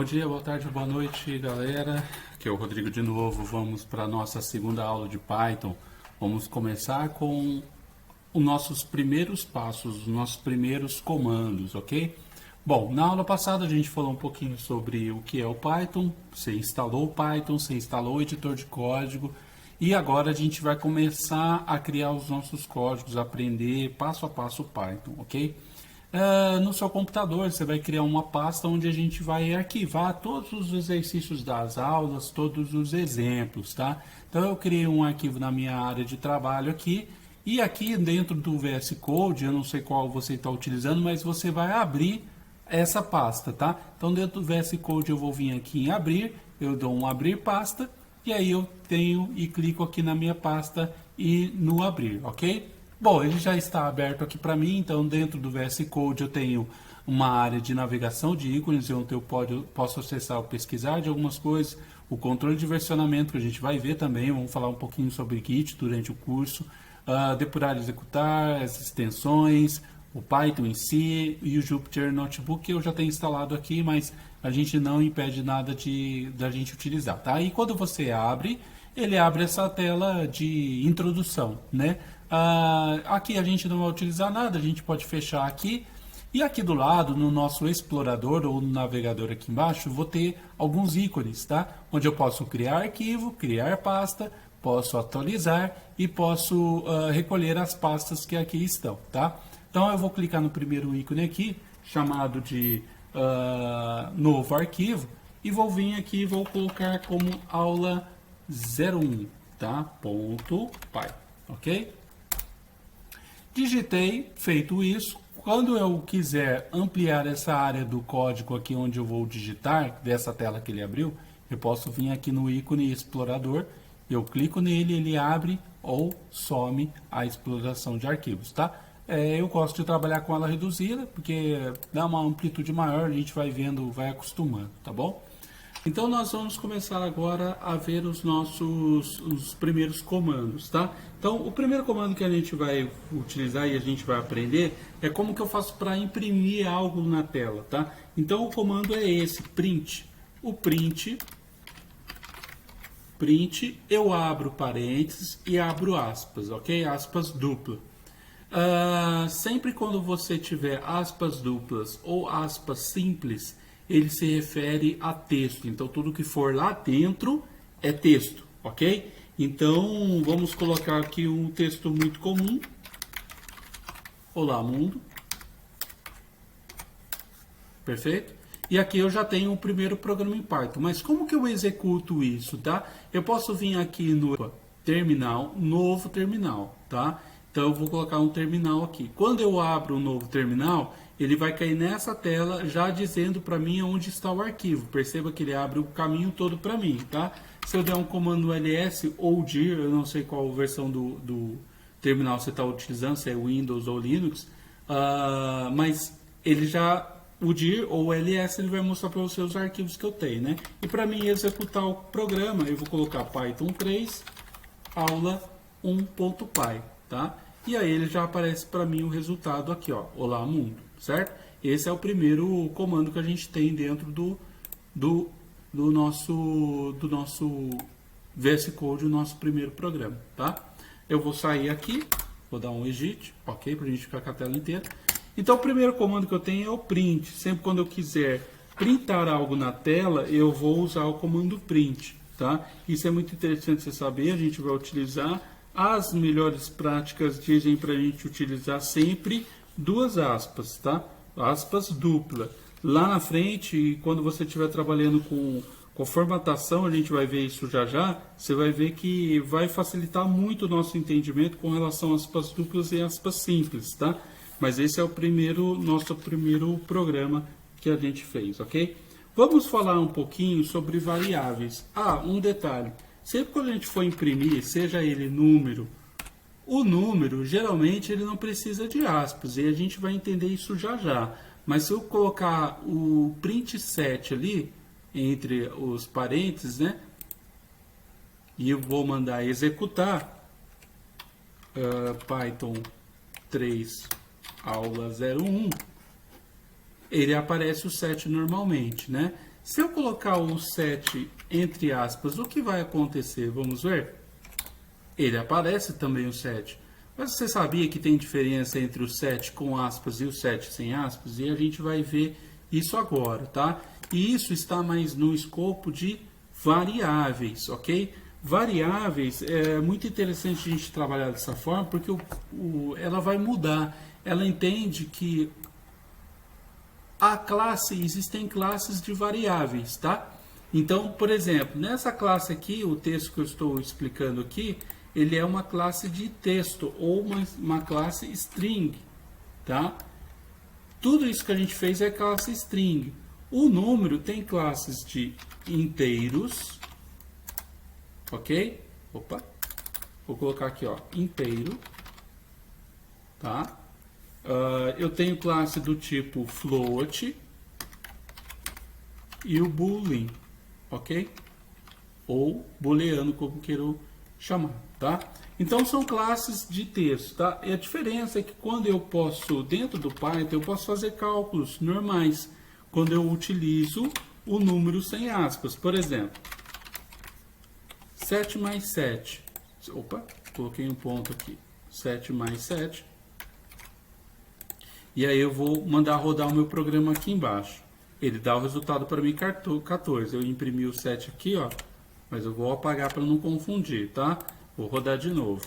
Bom dia, boa tarde, boa noite, galera. Aqui é o Rodrigo de novo. Vamos para a nossa segunda aula de Python. Vamos começar com os nossos primeiros passos, os nossos primeiros comandos, ok? Bom, na aula passada a gente falou um pouquinho sobre o que é o Python. Você instalou o Python, você instalou o editor de código. E agora a gente vai começar a criar os nossos códigos, aprender passo a passo o Python, ok? No seu computador você vai criar uma pasta onde a gente vai arquivar todos os exercícios das aulas, todos os exemplos, tá? Então eu criei um arquivo na minha área de trabalho aqui, e aqui dentro do VS Code, eu não sei qual você está utilizando, mas você vai abrir essa pasta, tá? Então dentro do VS Code eu vou vir aqui em abrir, eu dou um abrir pasta, e aí eu tenho e clico aqui na minha pasta e no abrir, ok? Bom, ele já está aberto aqui para mim, então dentro do VS Code eu tenho uma área de navegação de ícones, onde eu posso acessar ou pesquisar de algumas coisas, o controle de versionamento que a gente vai ver também, vamos falar um pouquinho sobre Git durante o curso, depurar e executar, as extensões, o Python em si e o Jupyter Notebook que eu já tenho instalado aqui, mas a gente não impede nada da gente utilizar, tá? E quando você abre, ele abre essa tela de introdução, né? Aqui a gente não vai utilizar nada, a gente pode fechar aqui. E aqui do lado, no nosso explorador ou no navegador aqui embaixo, vou ter alguns ícones, tá? Onde eu posso criar arquivo, criar pasta, posso atualizar e posso recolher as pastas que aqui estão, tá? Então eu vou clicar no primeiro ícone aqui, chamado de novo arquivo, e vou vir aqui e vou colocar como aula 01, tá? .py, ok? Digitei, feito isso, quando eu quiser ampliar essa área do código aqui onde eu vou digitar, dessa tela que ele abriu, eu posso vir aqui no ícone explorador, eu clico nele, ele abre ou some a exploração de arquivos, tá? Eu gosto de trabalhar com ela reduzida, porque dá uma amplitude maior, a gente vai vendo, vai acostumando, tá bom? Então nós vamos começar agora a ver os primeiros comandos, tá? Então o primeiro comando que a gente vai utilizar e a gente vai aprender é como que eu faço para imprimir algo na tela, tá? Então o comando é esse, print. O print, eu abro parênteses e abro aspas, ok? Aspas dupla. Sempre quando você tiver aspas duplas ou aspas simples, ele se refere a texto. Então, tudo que for lá dentro é texto, ok? Então, vamos colocar aqui um texto muito comum. Olá, mundo. Perfeito? E aqui eu já tenho o primeiro programa em Python. Mas como que eu executo isso, tá? Eu posso vir aqui no terminal, novo terminal, tá? Então, eu vou colocar um terminal aqui. Quando eu abro um novo terminal, ele vai cair nessa tela já dizendo para mim onde está o arquivo. Perceba que ele abre o caminho todo para mim, tá? Se eu der um comando ls ou dir, eu não sei qual versão do terminal você está utilizando, se é Windows ou Linux, mas ele já, o dir ou o ls, ele vai mostrar para você os arquivos que eu tenho, né? E para mim executar o programa, eu vou colocar Python 3, aula 1.py, tá? E aí ele já aparece para mim o resultado aqui, ó, olá mundo, certo? Esse é o primeiro comando que a gente tem dentro do nosso VS Code, o nosso primeiro programa, tá? Eu vou sair aqui, vou dar um exit, ok? Para a gente ficar com a tela inteira. Então o primeiro comando que eu tenho é o print. Sempre quando eu quiser printar algo na tela, eu vou usar o comando print, tá? Isso é muito interessante você saber, a gente vai utilizar. As melhores práticas dizem para a gente utilizar sempre duas aspas, tá? Aspas dupla. Lá na frente, quando você estiver trabalhando com formatação, a gente vai ver isso já já, você vai ver que vai facilitar muito o nosso entendimento com relação às aspas duplas e aspas simples, tá? Mas esse é o nosso primeiro programa que a gente fez, ok? Vamos falar um pouquinho sobre variáveis. Um detalhe. Sempre quando a gente for imprimir, seja ele número, o número, geralmente, ele não precisa de aspas, e a gente vai entender isso já já. Mas se eu colocar o print set ali, entre os parênteses, né? E eu vou mandar executar Python 3, aula 01, ele aparece o set normalmente, né? Se eu colocar o 7 entre aspas, o que vai acontecer? Vamos ver? Ele aparece também o 7. Mas você sabia que tem diferença entre o 7 com aspas e o 7 sem aspas? E a gente vai ver isso agora, tá? E isso está mais no escopo de variáveis, ok? Variáveis é muito interessante a gente trabalhar dessa forma, porque ela vai mudar. Ela entende que existem classes de variáveis, tá? Então, por exemplo, nessa classe aqui, o texto que eu estou explicando aqui, ele é uma classe de texto ou uma classe string, tá? Tudo isso que a gente fez é classe string. O número tem classes de inteiros, ok? Opa, vou colocar aqui, ó, inteiro, tá? Eu tenho classe do tipo float e o boolean, ok? Ou booleano, como queiro chamar, tá? Então são classes de texto, tá? E a diferença é que quando eu posso, dentro do Python, eu posso fazer cálculos normais, quando eu utilizo o número sem aspas. Por exemplo, 7 mais 7, opa, coloquei um ponto aqui, 7 mais 7, e aí eu vou mandar rodar o meu programa aqui embaixo. Ele dá o resultado para mim 14. Eu imprimi o 7 aqui, ó, mas eu vou apagar para não confundir, tá? Vou rodar de novo.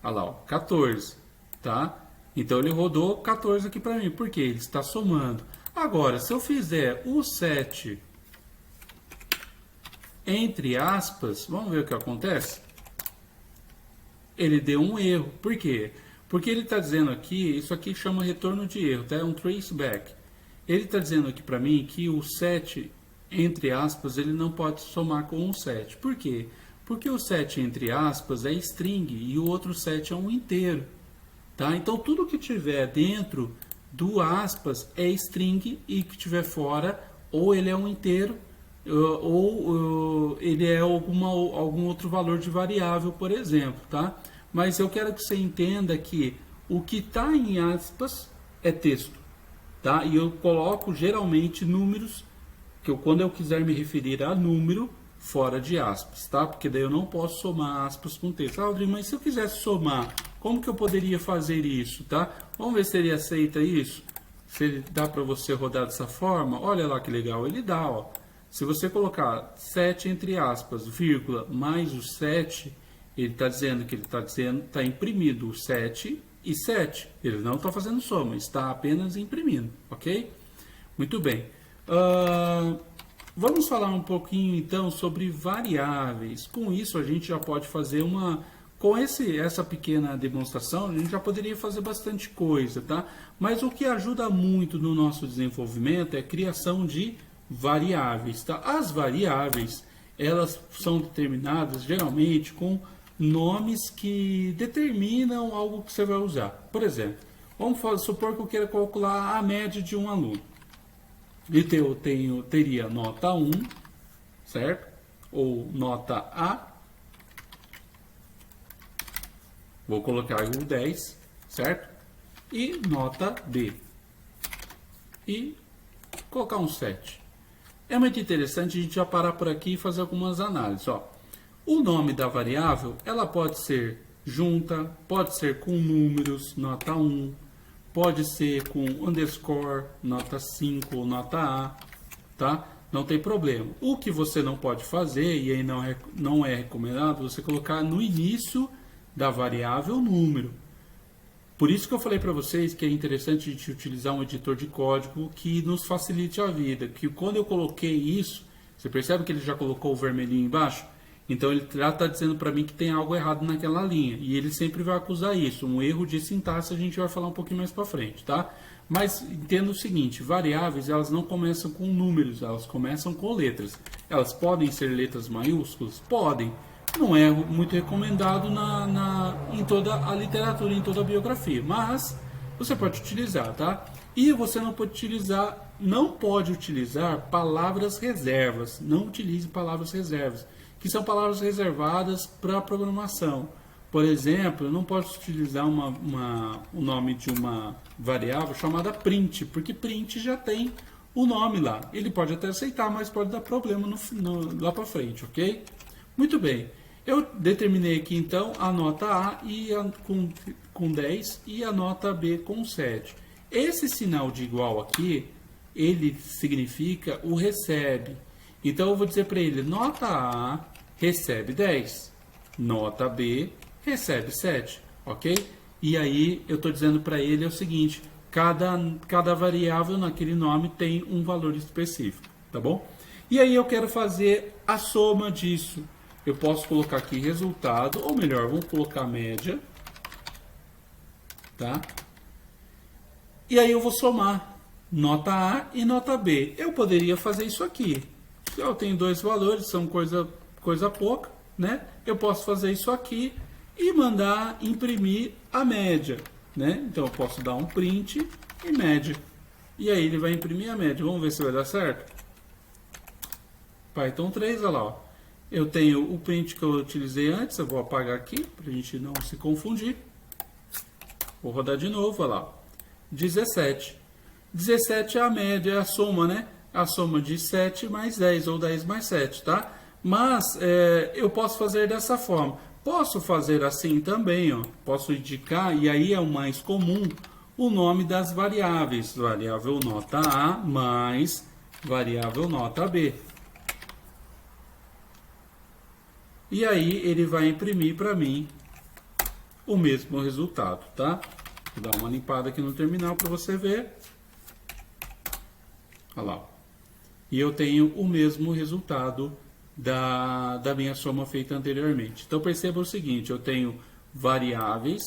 Olha lá, ó, 14, tá? Então ele rodou 14 aqui para mim, porque ele está somando. Agora, se eu fizer o 7 entre aspas, vamos ver o que acontece? Ele deu um erro. Por quê? Porque ele está dizendo aqui, isso aqui chama retorno de erro, tá? É um traceback. Ele está dizendo aqui para mim que o 7, entre aspas, ele não pode somar com o 7. Por quê? Porque o 7, entre aspas, é string e o outro 7 é um inteiro. Tá? Então, tudo que tiver dentro do aspas é string e que tiver fora, ou ele é um inteiro, ou ele é algum outro valor de variável, por exemplo. Tá? Mas eu quero que você entenda que o que está em aspas é texto. Tá? E eu coloco geralmente números, quando eu quiser me referir a número, fora de aspas, tá? Porque daí eu não posso somar aspas com texto. Ah, Rodrigo, mas se eu quisesse somar, como que eu poderia fazer isso, tá? Vamos ver se ele aceita isso. Se ele dá para você rodar dessa forma. Olha lá que legal, ele dá, ó. Se você colocar 7 entre aspas, vírgula, mais o 7, ele está dizendo que ele está imprimido o 7 e 7. Ele não está fazendo soma, está apenas imprimindo, ok? Muito bem. Vamos falar um pouquinho então sobre variáveis. Com isso a gente já pode fazer com essa pequena demonstração, a gente já poderia fazer bastante coisa, tá? Mas o que ajuda muito no nosso desenvolvimento é a criação de variáveis, tá? As variáveis, elas são determinadas geralmente com nomes que determinam algo que você vai usar. Por exemplo, vamos supor que eu queira calcular a média de um aluno. Então eu teria nota 1, certo? Ou nota A. Vou colocar o 10, certo? E nota B. E colocar um 7. É muito interessante a gente já parar por aqui e fazer algumas análises. Ó, o nome da variável, ela pode ser junta, pode ser com números, nota 1, pode ser com underscore, nota 5 ou nota A, tá? Não tem problema. O que você não pode fazer, e aí não é recomendado, você colocar no início da variável número. Por isso que eu falei para vocês que é interessante a gente utilizar um editor de código que nos facilite a vida. Que quando eu coloquei isso, você percebe que ele já colocou o vermelhinho embaixo? Então ele já está dizendo para mim que tem algo errado naquela linha. E ele sempre vai acusar isso. Um erro de sintaxe a gente vai falar um pouquinho mais para frente, tá? Mas entenda o seguinte, variáveis elas não começam com números, elas começam com letras. Elas podem ser letras maiúsculas? Podem. Não é muito recomendado em toda a literatura, em toda a biografia, mas você pode utilizar, tá? E você não pode utilizar palavras reservas. Não utilize palavras reservas, que são palavras reservadas para programação. Por exemplo, eu não posso utilizar o nome de uma variável chamada print, porque print já tem o nome lá. Ele pode até aceitar, mas pode dar problema lá para frente, ok? Muito bem. Eu determinei aqui então a nota A com 10 e a nota B com 7. Esse sinal de igual aqui, ele significa o recebe. Então eu vou dizer para ele, nota A recebe 10, nota B recebe 7, ok? E aí eu estou dizendo para ele o seguinte, cada variável naquele nome tem um valor específico, tá bom? E aí eu quero fazer a soma disso. Eu posso colocar aqui resultado, ou melhor, vamos colocar média, tá? E aí eu vou somar nota A e nota B. Eu poderia fazer isso aqui. Se eu tenho dois valores, são coisa pouca, né? Eu posso fazer isso aqui e mandar imprimir a média, né? Então eu posso dar um print e média. E aí ele vai imprimir a média. Vamos ver se vai dar certo. Python 3, olha lá, ó. Eu tenho o print que eu utilizei antes, eu vou apagar aqui para a gente não se confundir. Vou rodar de novo, olha lá. 17. 17 é a média, é a soma, né? A soma de 7 mais 10, ou 10 mais 7, tá? Mas eu posso fazer dessa forma. Posso fazer assim também, ó. Posso indicar, e aí é o mais comum, o nome das variáveis. Variável nota A mais variável nota B. E aí ele vai imprimir para mim o mesmo resultado, tá? Vou dar uma limpada aqui no terminal para você ver. Olha lá. E eu tenho o mesmo resultado da minha soma feita anteriormente. Então perceba o seguinte, eu tenho variáveis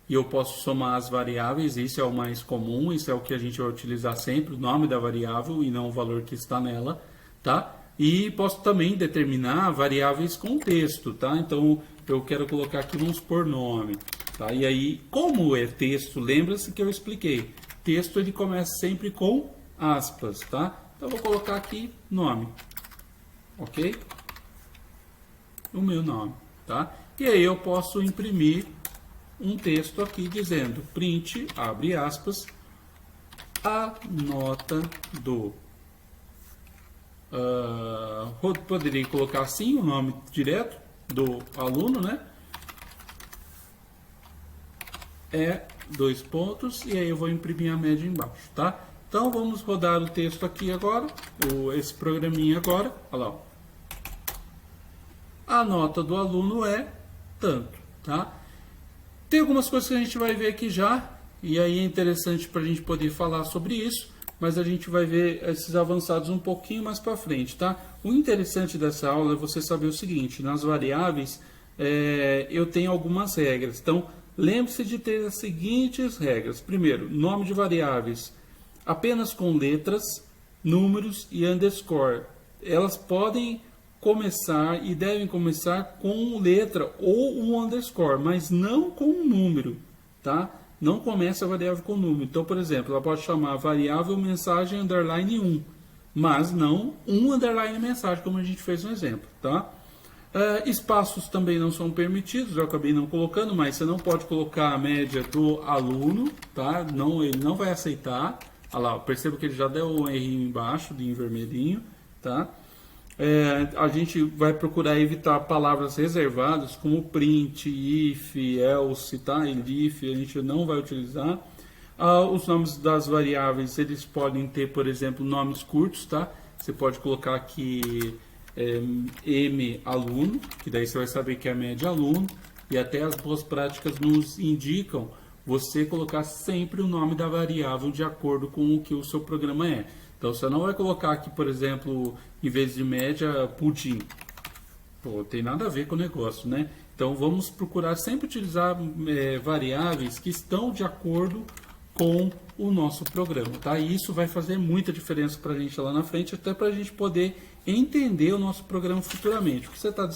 e eu posso somar as variáveis, isso é o mais comum, isso é o que a gente vai utilizar sempre, o nome da variável e não o valor que está nela, tá? E posso também determinar variáveis com texto, tá? Então eu quero colocar aqui, vamos por nome, tá? E aí, como é texto, lembra-se que eu expliquei, texto ele começa sempre com aspas, tá? Então eu vou colocar aqui nome, ok? O meu nome, tá? E aí eu posso imprimir um texto aqui dizendo print, abre aspas, a nota do... poderia colocar assim o nome direto do aluno, né? É 2 pontos, e aí eu vou imprimir a média embaixo, tá? Então vamos rodar o texto aqui agora, esse programinha agora, olha lá, ó. A nota do aluno é tanto, tá? Tem algumas coisas que a gente vai ver aqui já, e aí é interessante para a gente poder falar sobre isso, mas a gente vai ver esses avançados um pouquinho mais para frente, tá? O interessante dessa aula é você saber o seguinte, nas variáveis eu tenho algumas regras, então lembre-se de ter as seguintes regras. Primeiro, nome de variáveis apenas com letras, números e underscore. Elas podem começar e devem começar com letra ou um underscore, mas não com um número, tá? Não começa a variável com número. Então, por exemplo, ela pode chamar variável mensagem underline 1, mas não um underline mensagem, como a gente fez no exemplo, tá? Espaços também não são permitidos, eu acabei não colocando, mas você não pode colocar a média do aluno, tá? Não, ele não vai aceitar. Olha lá, perceba que ele já deu um errinho embaixo, em vermelhinho, tá? A gente vai procurar evitar palavras reservadas como print, if, else, tá? If a gente não vai utilizar. Os nomes das variáveis, eles podem ter, por exemplo, nomes curtos, tá? Você pode colocar aqui m aluno, que daí você vai saber que é a média aluno, e até as boas práticas nos indicam você colocar sempre o nome da variável de acordo com o que o seu programa é. Então você não vai colocar aqui, por exemplo, em vez de média, pudim. Pô, tem nada a ver com o negócio, né? Então vamos procurar sempre utilizar variáveis que estão de acordo com o nosso programa, tá? E isso vai fazer muita diferença para a gente lá na frente, até para a gente poder entender o nosso programa futuramente. Porque você está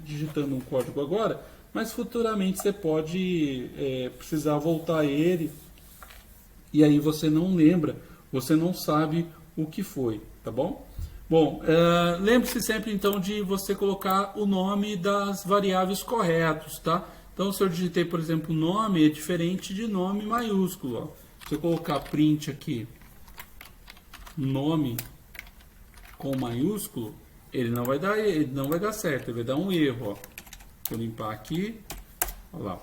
digitando um código agora, mas futuramente você pode precisar voltar a ele e aí você não lembra, você não sabe o que foi, tá bom? Bom, lembre-se sempre então de você colocar o nome das variáveis corretos, tá? Então se eu digitei, por exemplo, nome é diferente de nome maiúsculo, ó. Se eu colocar print aqui, nome com maiúsculo, ele não vai dar certo, ele vai dar um erro, ó. Vou limpar aqui, olha lá,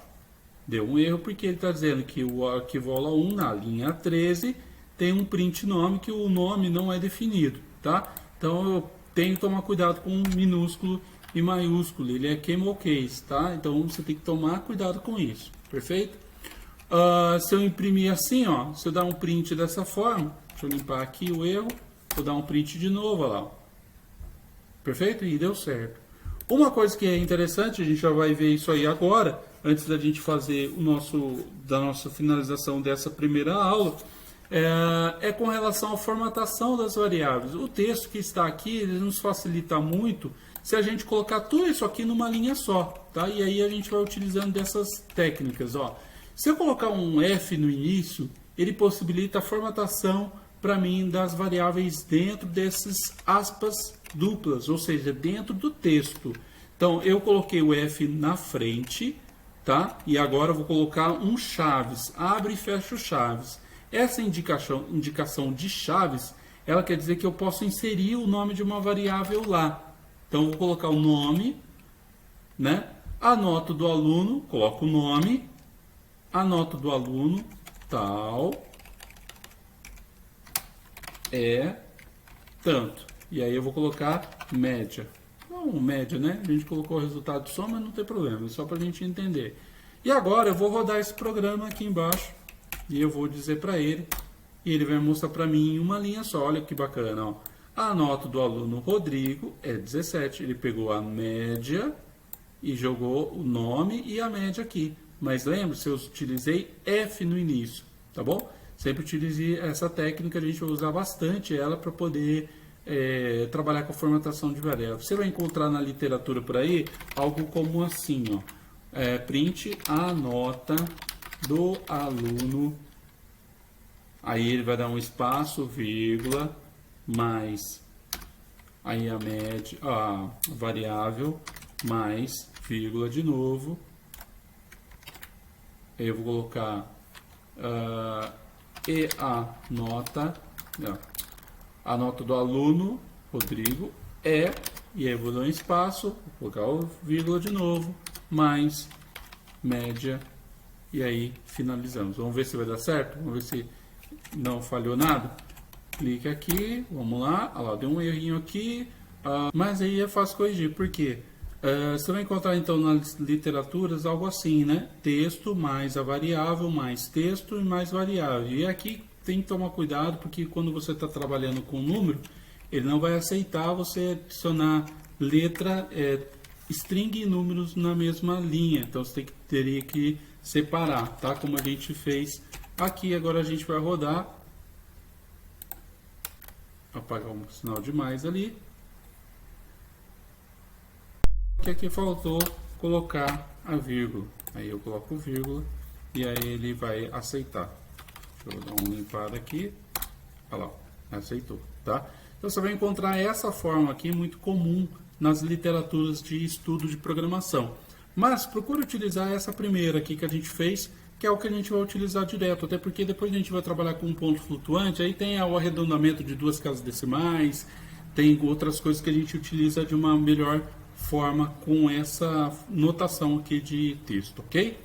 deu um erro porque ele está dizendo que o arquivo aula 1 na linha 13 tem um print nome que o nome não é definido, tá? Então eu tenho que tomar cuidado com minúsculo e maiúsculo, ele é camel case, tá? Então você tem que tomar cuidado com isso, perfeito? Se eu imprimir assim, ó, se eu dar um print dessa forma, deixa eu limpar aqui o erro, vou dar um print de novo, olha lá, ó. Perfeito? E deu certo. Uma coisa que é interessante, a gente já vai ver isso aí agora, antes da gente fazer da nossa finalização dessa primeira aula, é com relação à formatação das variáveis. O texto que está aqui, ele nos facilita muito se a gente colocar tudo isso aqui numa linha só, tá? E aí a gente vai utilizando dessas técnicas, ó. Se eu colocar um F no início, ele possibilita a formatação para mim das variáveis dentro desses aspas duplas, ou seja, dentro do texto. Então eu coloquei o F na frente, tá? E agora eu vou colocar um chaves, abre e fecha o chaves. Essa indicação de chaves, ela quer dizer que eu posso inserir o nome de uma variável lá. Então eu vou colocar o nome, né? A nota do aluno, coloco o nome, a nota do aluno, tal, é tanto. E aí eu vou colocar média. Não, média, né? A gente colocou o resultado só, mas não tem problema, é só para a gente entender. E agora eu vou rodar esse programa aqui embaixo e eu vou dizer para ele, e ele vai mostrar para mim em uma linha só. Olha que bacana, ó. A nota do aluno Rodrigo é 17. Ele pegou a média e jogou o nome e a média aqui. Mas lembre-se, eu utilizei F no início, tá bom? Sempre utilize essa técnica, a gente vai usar bastante ela para poder trabalhar com a formatação de variáveis. Você vai encontrar na literatura por aí algo como assim, ó. Print a nota do aluno. Aí ele vai dar um espaço, vírgula, mais aí a média, a variável, mais vírgula de novo. Aí eu vou colocar e a nota do aluno Rodrigo é, e aí eu vou dar um espaço, vou colocar o vírgula de novo, mais média, e aí finalizamos. Vamos ver se vai dar certo, vamos ver se não falhou nada. Clique aqui, vamos lá, olha lá, deu um errinho aqui, mas aí é fácil corrigir, por quê? Você vai encontrar então nas literaturas algo assim, né? Texto mais a variável, mais texto e mais variável. E aqui tem que tomar cuidado, porque quando você está trabalhando com número, ele não vai aceitar você adicionar letra, string e números na mesma linha. Então você teria que separar, tá? Como a gente fez aqui. Agora a gente vai rodar. Apagar um sinal de mais ali. Que aqui faltou colocar a vírgula. Aí eu coloco vírgula e aí ele vai aceitar. Deixa eu dar uma limpada aqui. Olha lá, aceitou, tá? Então você vai encontrar essa forma aqui muito comum nas literaturas de estudo de programação. Mas procure utilizar essa primeira aqui que a gente fez, que é o que a gente vai utilizar direto, até porque depois a gente vai trabalhar com um ponto flutuante, aí tem o arredondamento de 2 casas decimais, tem outras coisas que a gente utiliza de uma melhor forma com essa notação aqui de texto, ok?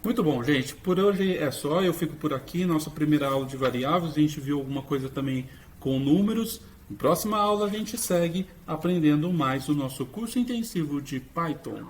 Muito bom, gente, por hoje é só, eu fico por aqui, nossa primeira aula de variáveis, a gente viu alguma coisa também com números. Na próxima aula a gente segue aprendendo mais o nosso curso intensivo de Python.